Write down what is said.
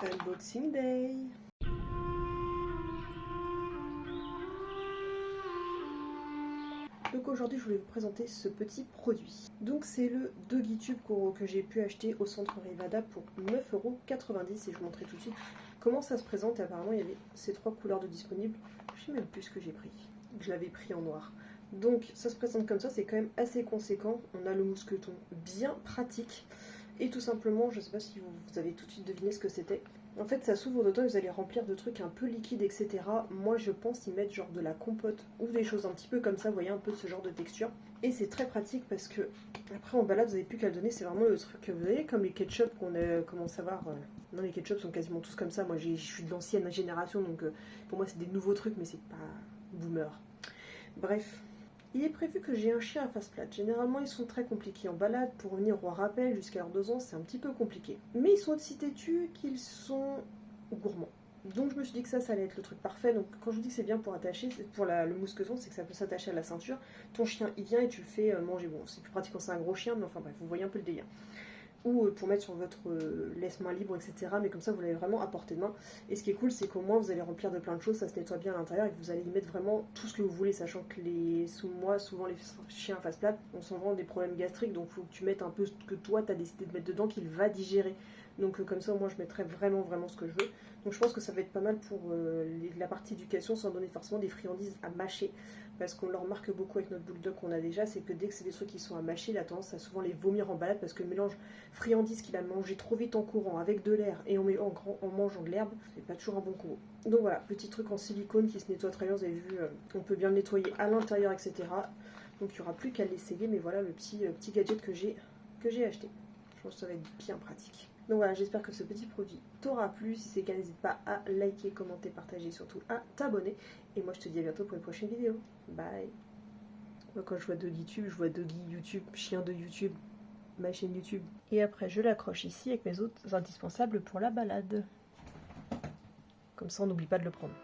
Unboxing Day. Donc aujourd'hui je voulais vous présenter ce petit produit. Donc c'est le Doggy Tube que j'ai pu acheter au centre Rivada pour 9,90 € et je vous montrerai tout de suite comment ça se présente. Apparemment il y avait ces 3 couleurs de disponibles. Je sais même plus ce que j'ai pris. Je l'avais pris en noir. Donc ça se présente comme ça, c'est quand même assez conséquent. On a le mousqueton bien pratique. Et tout simplement, je ne sais pas si vous avez tout de suite deviné ce que c'était. En fait, ça s'ouvre dedans, vous allez remplir de trucs un peu liquides, etc. Moi, je pense y mettre genre de la compote ou des choses un petit peu comme ça, vous voyez, un peu ce genre de texture. Et c'est très pratique parce que, après, en balade, vous n'avez plus qu'à le donner. C'est vraiment le truc que vous avez, comme les ketchup qu'on commence à voir. Non, les ketchup sont quasiment tous comme ça. Moi, je suis de l'ancienne génération, donc pour moi, c'est des nouveaux trucs, mais c'est pas boomer. Bref. Il est prévu que j'ai un chien à face plate. Généralement, ils sont très compliqués en balade. Pour revenir au rappel jusqu'à leurs 2 ans, c'est un petit peu compliqué. Mais ils sont aussi têtus qu'ils sont gourmands. Donc je me suis dit que ça allait être le truc parfait. Donc quand je vous dis que c'est bien pour attacher, pour le mousqueton, c'est que ça peut s'attacher à la ceinture. Ton chien, il vient et tu le fais manger. Bon, c'est plus pratique quand c'est un gros chien, mais enfin bref, vous voyez un peu le délire. Ou pour mettre sur votre laisse-main libre, etc. Mais comme ça, vous l'avez vraiment à portée de main. Et ce qui est cool, c'est qu'au moins, vous allez remplir de plein de choses, ça se nettoie bien à l'intérieur et que vous allez y mettre vraiment tout ce que vous voulez, sachant que souvent les chiens à face plate, on s'en vend des problèmes gastriques, donc il faut que tu mettes un peu ce que toi, tu as décidé de mettre dedans, qu'il va digérer. Donc comme ça, moi, je mettrai vraiment ce que je veux. Donc je pense que ça va être pas mal pour la partie éducation, sans donner forcément des friandises à mâcher. Parce qu'on le remarque beaucoup avec notre bulldog qu'on a déjà, c'est que dès que c'est des trucs qui sont à mâcher, il a tendance à souvent les vomir en balade parce que le mélange friandise qu'il a mangé trop vite en courant avec de l'air et en mangeant de l'herbe, c'est pas toujours un bon combo. Donc voilà, petit truc en silicone qui se nettoie très bien, vous avez vu, on peut bien le nettoyer à l'intérieur, etc. Donc il n'y aura plus qu'à l'essayer, mais voilà le petit gadget que j'ai acheté. Je pense que ça va être bien pratique. Donc voilà, j'espère que ce petit produit t'aura plu. Si c'est le cas, n'hésite pas à liker, commenter, partager, surtout à t'abonner. Et moi, je te dis à bientôt pour une prochaine vidéo. Bye. Moi, quand je vois Doggy Tube, je vois Doggy YouTube, chien de YouTube, ma chaîne YouTube. Et après, je l'accroche ici avec mes autres indispensables pour la balade. Comme ça, on n'oublie pas de le prendre.